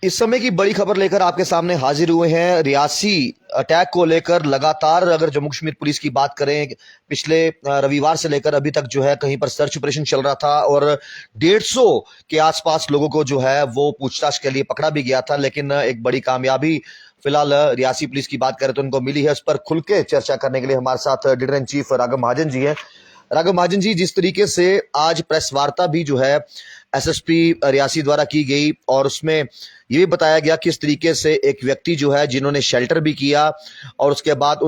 इस समय की बड़ी खबर लेकर आपके सामने हाजिर हुए हैं। रियासी अटैक को लेकर लगातार अगर जम्मू कश्मीर पुलिस की बात करें, पिछले रविवार से लेकर अभी तक जो है कहीं पर सर्च ऑपरेशन चल रहा था और 150 के आसपास लोगों को जो है वो पूछताछ के लिए पकड़ा भी गया था। लेकिन एक बड़ी कामयाबी फिलहाल रियासी पुलिस की बात करें तो उनको मिली है। उस पर खुल के चर्चा करने के लिए हमारे साथ editor in chief Raghav Mahajan ji है। राघव महाजन जी, जिस तरीके से आज प्रेस वार्ता भी जो है एसएसपी रियासी द्वारा की गई और उसमें ये भी बताया गया किस तरीके से एक व्यक्ति जो है जिन्होंने शेल्टर भी किया और उसके बाद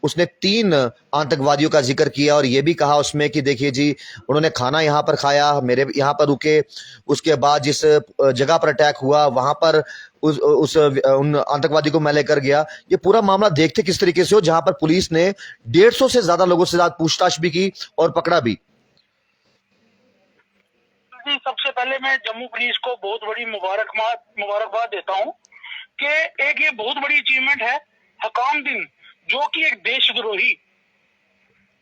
उसने 3 आतंकवादियों का जिक्र किया और ये भी कहा उसमें कि देखिए जी, उन्होंने खाना यहाँ पर खाया, मेरे यहाँ पर रुके, उसके बाद जिस जगह पर अटैक हुआ वहां पर उन आतंकवादी को मैं लेकर गया। ये पूरा मामला देखते किस तरीके से हो, जहां पर पुलिस ने 150 से ज्यादा लोगों से ज्यादा पूछताछ भी की और पकड़ा भी। जी, सबसे पहले मैं जम्मू पुलिस को बहुत बड़ी मुबारकबाद देता हूं कि एक ये बहुत बड़ी अचीवमेंट है। हकाम दिन जो कि एक देशद्रोही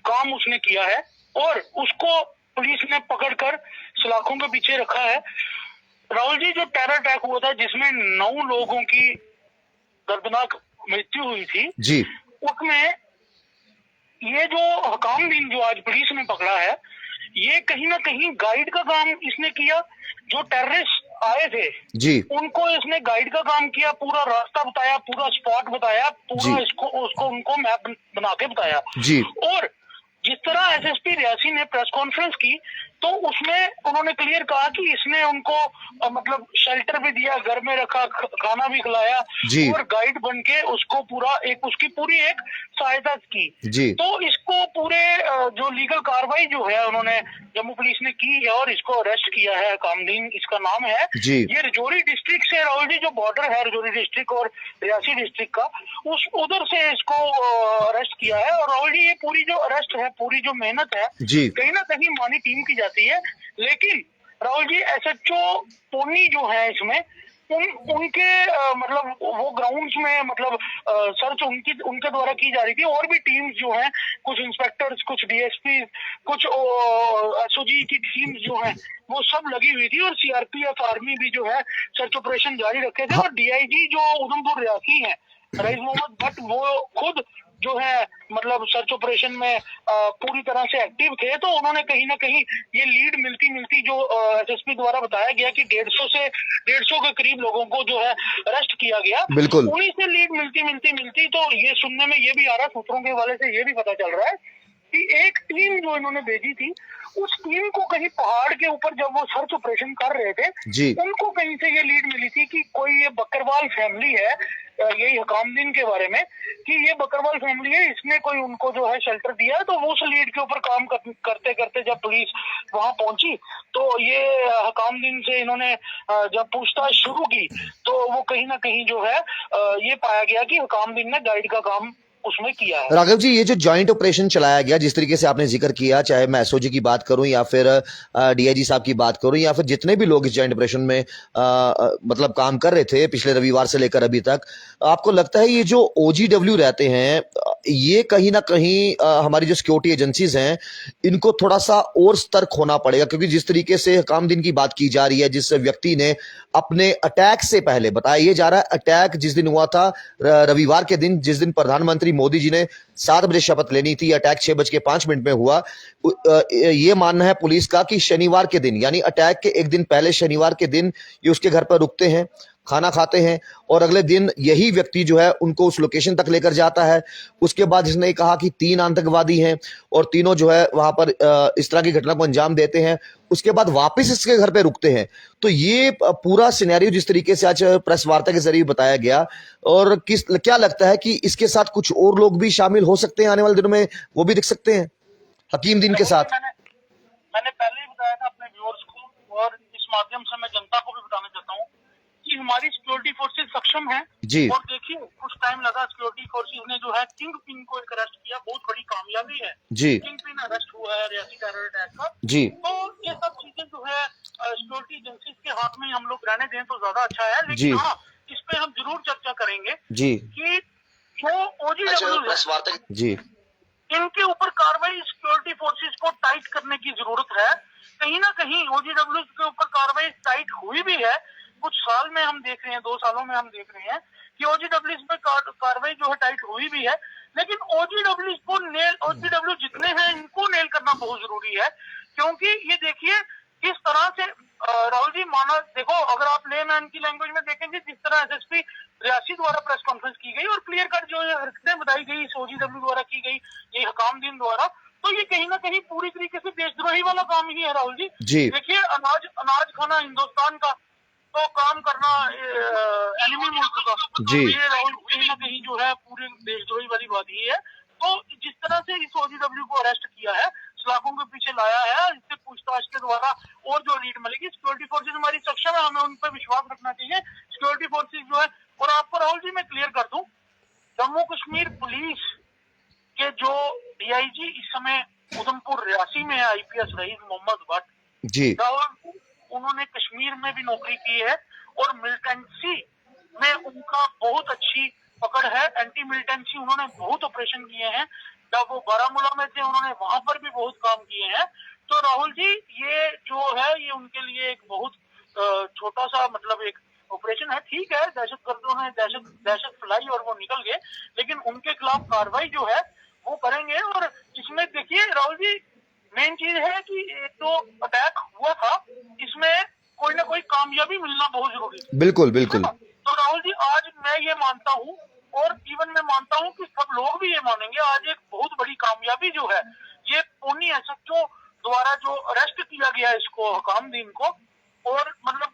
काम उसने किया है और उसको पुलिस ने पकड़कर सलाखों के पीछे रखा है। राहुल जी, जो टेरर अटैक हुआ था जिसमें 9 लोगों की दर्दनाक मृत्यु हुई थी जी, उसमें ये जो हकाम दिन जो आज पुलिस ने पकड़ा है, ये कहीं ना कहीं गाइड का काम इसने किया। जो टेररिस्ट आए थे जी, उनको इसने गाइड का काम किया, पूरा रास्ता बताया, पूरा स्पॉट बताया, पूरा उसको उनको मैप बना के बताया। जी, और जिस तरह एसएसपी रियासी ने प्रेस कॉन्फ्रेंस की तो उसमें उन्होंने क्लियर कहा कि इसने उनको मतलब शेल्टर भी दिया, घर में रखा, खाना भी खिलाया और गाइड बन के उसको उसकी पूरी एक सहायता की। जी, तो इसको पूरे जो लीगल कार्रवाई जो है उन्होंने जम्मू पुलिस ने की है और इसको अरेस्ट किया है। कामदीन इसका नाम है। ये रजौरी डिस्ट्रिक्ट से, राहुल जी, जो बॉर्डर है रजौरी डिस्ट्रिक्ट और रियासी डिस्ट्रिक्ट का, उधर से इसको अरेस्ट किया है। और राहुल जी, ये पूरी जो अरेस्ट है, पूरी जो मेहनत है, कहीं ना कहीं मानी टीम की जाती है। लेकिन राहुल जी, एसएचओ पोनी जो है इसमें उनके मतलब वो ग्राउंड्स में मतलब सर्च उनके द्वारा की जा रही थी। और भी टीम्स जो हैं, कुछ इंस्पेक्टर्स, कुछ डीएसपी, कुछ एसओजी की टीम्स जो हैं वो सब लगी हुई थी और सीआरपीएफ आर्मी भी जो है सर्च ऑपरेशन जारी रखे थे। और डीआईजी जो उधमपुर रियासी है रईस मोहम्मद भट्ट, वो खुद जो है मतलब सर्च ऑपरेशन में पूरी तरह से एक्टिव थे। तो उन्होंने कहीं ना कहीं ये लीड मिलती जो एसएसपी द्वारा बताया गया कि 150 के करीब लोगों को जो है अरेस्ट किया गया, बिल्कुल उन्हीं से लीड मिलती तो ये सुनने में ये भी आ रहा, सूत्रों के हवाले से ये भी पता चल रहा है कि एक टीम जो इन्होंने भेजी थी, उस टीम को कहीं पहाड़ के ऊपर जब वो सर्च ऑपरेशन कर रहे थे उनको कहीं से ये लीड मिली थी कि कोई ये बकरवाल फैमिली है, यही हकामदीन के बारे में कि ये बकरवाल फैमिली है, इसने कोई उनको जो है शेल्टर दिया है। तो वो उस लीड के ऊपर काम करते करते जब पुलिस वहां पहुंची तो ये हकामदीन से इन्होंने जब पूछताछ शुरू की तो वो कहीं ना कहीं जो है ये पाया गया कि हकामदीन ने गाइड का काम उसमें किया है। राघव जी, ये जो जॉइंट ऑपरेशन चलाया गया, जिस तरीके से आपने जिक्र किया, चाहे मैं एसओजी की बात करूं या फिर डीआईजी साहब की बात करूं या फिर जितने भी लोग इस जॉइंट ऑपरेशन में मतलब काम कर रहे थे पिछले रविवार से लेकर अभी तक, आपको लगता है ये जो ओजीडब्ल्यू रहते हैं ये कहीं ना कहीं हमारी जो सिक्योरिटी एजेंसीज हैं इनको थोड़ा सा और सतर्क होना पड़ेगा? क्योंकि जिस तरीके से हकामदीन की बात की जा रही है, जिस व्यक्ति ने अपने अटैक से पहले, बताया ये जा रहा है अटैक जिस दिन हुआ था रविवार के दिन, जिस दिन प्रधानमंत्री मोदी जी ने 7 बजे शपथ लेनी थी, अटैक 6:05 में हुआ। ये मानना है पुलिस का कि शनिवार के दिन, यानी अटैक के एक दिन पहले शनिवार के दिन ये उसके घर पर रुकते हैं, खाना खाते हैं और अगले दिन यही व्यक्ति जो है उनको उस लोकेशन तक लेकर जाता है। उसके बाद इसने कहा कि 3 आतंकवादी हैं और तीनों जो है वहां पर इस तरह की घटना को अंजाम देते हैं, उसके बाद वापस इसके घर पे रुकते हैं। तो ये पूरा सिनेरियो जिस तरीके से आज प्रेस वार्ता के जरिए बताया गया, और क्या लगता है कि इसके साथ कुछ और लोग भी शामिल हो सकते हैं आने वाले दिनों में, वो भी दिख सकते हैं हकीमदीन के साथ? मैंने पहले ही बताया था अपने व्यूअर्स को और इस माध्यम से मैं जनता को भी बताना चाहता हूँ कि हमारी सिक्योरिटी फोर्सेस सक्षम है। और देखिए, कुछ टाइम लगा, सिक्योरिटी फोर्सेस ने जो है किंग पिन को एक अरेस्ट किया, बहुत बड़ी कामयाबी है। किंग पिन अरेस्ट हुआ है रियासी टेरर अटैक का। तो ये सब चीजें जो है सिक्योरिटी एजेंसीज के हाथ में हम लोग रहने दें तो ज्यादा अच्छा है। लेकिन हाँ, इस पे हम जरूर चर्चा करेंगे कि जो ओजीडब्ल्यू इनके ऊपर कार्रवाई सिक्योरिटी फोर्सेस को टाइट करने की जरूरत है। कहीं ना कहीं ओजीडब्ल्यू के ऊपर कार्रवाई टाइट हुई भी है, कुछ साल में हम देख रहे हैं, 2 सालों में हम देख रहे हैं कि ओजीडब्ल्यू में कार्रवाई जो है टाइट हुई भी है, लेकिन ओजीडब्ल्यू जितने हैं इनको नेल करना बहुत जरूरी है। क्योंकि ये देखिए किस तरह से राहुल जी, माना देखो, अगर आप लेमैन की लैंग्वेज में देखेंगे, जिस तरह एसएसपी रियासी द्वारा प्रेस कॉन्फ्रेंस की गई और क्लियर कट जो हरकतें बताई गई इस ओजीडब्ल्यू द्वारा की गई, ये हकामदीन द्वारा, तो ये कहीं ना कहीं पूरी तरीके से देशद्रोही वाला काम ही है राहुल जी। देखिए, अनाज खाना हिंदुस्तान का, तो काम करना एनिमी मुल्क का, जी। ये राहुल कहीं ना कहीं जो है पूरे देशद्रोही वाली बात ही है। तो जिस तरह से इस ओजीडब्ल्यू को अरेस्ट किया है, सलाखों के पीछे लाया है, इससे पूछताछ के द्वारा और जो लीड मिलेगी, सिक्योरिटी फोर्सेज हमारी सक्षम है, हमें उन पर विश्वास रखना चाहिए। सिक्योरिटी फोर्सेज जो है, और आपको राहुल जी मैं क्लियर कर दूं, जम्मू कश्मीर पुलिस के जो डीआईजी इस समय उधमपुर रियासी में है, आईपीएस रईस मोहम्मद भट्ट जी, उन्होंने कश्मीर में भी नौकरी की है और मिलिटेंसी में उनका बहुत अच्छी पकड़ है। एंटी मिलिटेंसी उन्होंने बहुत ऑपरेशन किए हैं, जब वो बारामूला में थे उन्होंने वहां पर भी बहुत काम किए हैं। तो राहुल जी, ये जो है ये उनके लिए एक बहुत छोटा सा मतलब एक ऑपरेशन है। ठीक है, दहशतगर्दों ने दहशत फैलाई और वो निकल गए, लेकिन उनके खिलाफ कार्रवाई जो है वो करेंगे। और इसमें देखिए राहुल जी, मेन चीज है कि जो अटैक हुआ था इसमें कोई ना कोई कामयाबी मिलना बहुत जरूरी है। बिल्कुल बिल्कुल। तो राहुल जी, आज मैं ये मानता हूँ और इवन मैं मानता हूँ कि सब लोग भी ये मानेंगे, आज एक बहुत बड़ी कामयाबी जो है ये पोनी एसएचओ द्वारा जो अरेस्ट किया गया इसको, हकामदीन को, और मतलब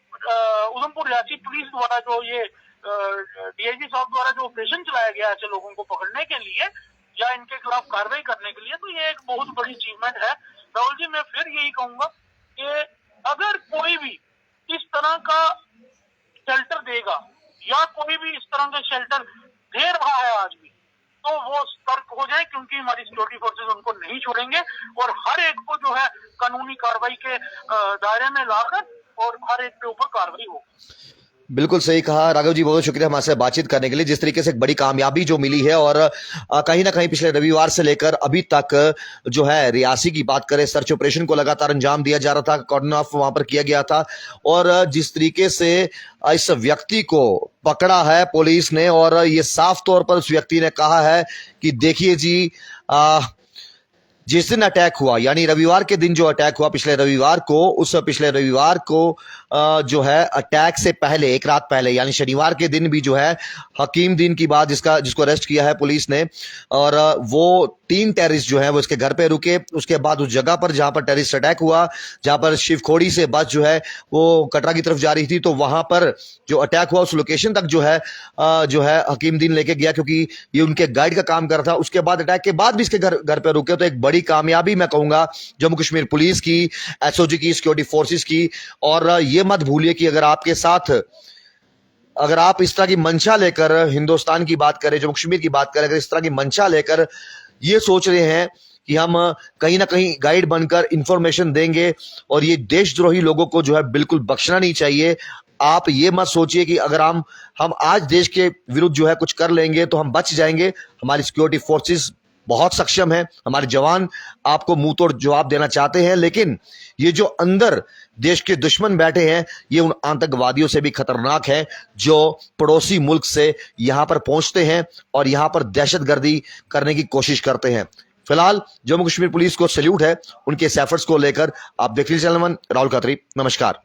उधमपुर रियासी पुलिस द्वारा जो ये डीआईजी साहब द्वारा जो ऑपरेशन चलाया गया ऐसे लोगों को पकड़ने के लिए या इनके खिलाफ कार्रवाई करने के लिए, तो ये एक बहुत बड़ी अचीवमेंट है। राहुल जी, मैं फिर यही कहूंगा कि अगर कोई भी इस तरह का शेल्टर देगा या कोई भी इस तरह का शेल्टर दे रहा है आज भी, तो वो सतर्क हो जाए, क्योंकि हमारी सिक्योरिटी फोर्सेज उनको नहीं छोड़ेंगे और हर एक को जो है कानूनी कार्रवाई के दायरे में लाकर और हर एक के ऊपर कार्रवाई होगी। बिल्कुल सही कहा राघव जी, बहुत शुक्रिया हमारे साथ बातचीत करने के लिए। जिस तरीके से एक बड़ी कामयाबी जो मिली है और कहीं ना कहीं पिछले रविवार से लेकर अभी तक जो है रियासी की बात करें, सर्च ऑपरेशन को लगातार अंजाम दिया जा रहा था, कॉर्डन ऑफ वहां पर किया गया था, और जिस तरीके से इस व्यक्ति को पकड़ा है पुलिस ने, और ये साफ तौर पर उस व्यक्ति ने कहा है कि देखिए जी, जिस दिन अटैक हुआ, यानी रविवार के दिन जो अटैक हुआ पिछले रविवार को, उस पिछले रविवार को जो है अटैक से पहले, एक रात पहले, यानी शनिवार के दिन भी जो है हकीमदीन की बात, जिसको अरेस्ट किया है पुलिस ने, और वो 3 टेररिस्ट जो है वो इसके घर पे रुके। उसके बाद उस जगह पर जहां पर टेररिस्ट अटैक हुआ, जहां पर शिवखोड़ी से बस जो है वो कटरा की तरफ जा रही थी, तो वहां पर जो अटैक हुआ उस लोकेशन तक जो है हकीमदीन लेके गया, क्योंकि ये उनके गाइड का काम कर रहा था। उसके बाद अटैक के बाद भी इसके घर पे रुके। तो एक बड़ी कामयाबी मैं कहूंगा जम्मू कश्मीर पुलिस की, एसओजी की, सिक्योरिटी फोर्सेस की। और ये मत भूलिए कि अगर आप इस तरह की मंशा लेकर हिंदुस्तान की बात करें, जम्मू कश्मीर की बात करें, अगर इस तरह की मंशा लेकर ये सोच रहे हैं कि हम कहीं ना कहीं गाइड बनकर इंफॉर्मेशन देंगे, और ये देशद्रोही लोगों को जो है बिल्कुल बख्शना नहीं चाहिए। आप ये मत सोचिए कि अगर हम आज देश के विरुद्ध जो है कुछ कर लेंगे तो हम बच जाएंगे। हमारी सिक्योरिटी फोर्सेस बहुत सक्षम है, हमारे जवान आपको मुंह तोड़ जवाब देना चाहते हैं, लेकिन ये जो अंदर देश के दुश्मन बैठे हैं, ये उन आतंकवादियों से भी खतरनाक है जो पड़ोसी मुल्क से यहां पर पहुंचते हैं और यहां पर दहशतगर्दी करने की कोशिश करते हैं। फिलहाल जम्मू कश्मीर पुलिस को सैल्यूट है उनके इस एफर्ट्स को लेकर। आप देख लीजिए चैनल वन, राहुल खत्री, नमस्कार।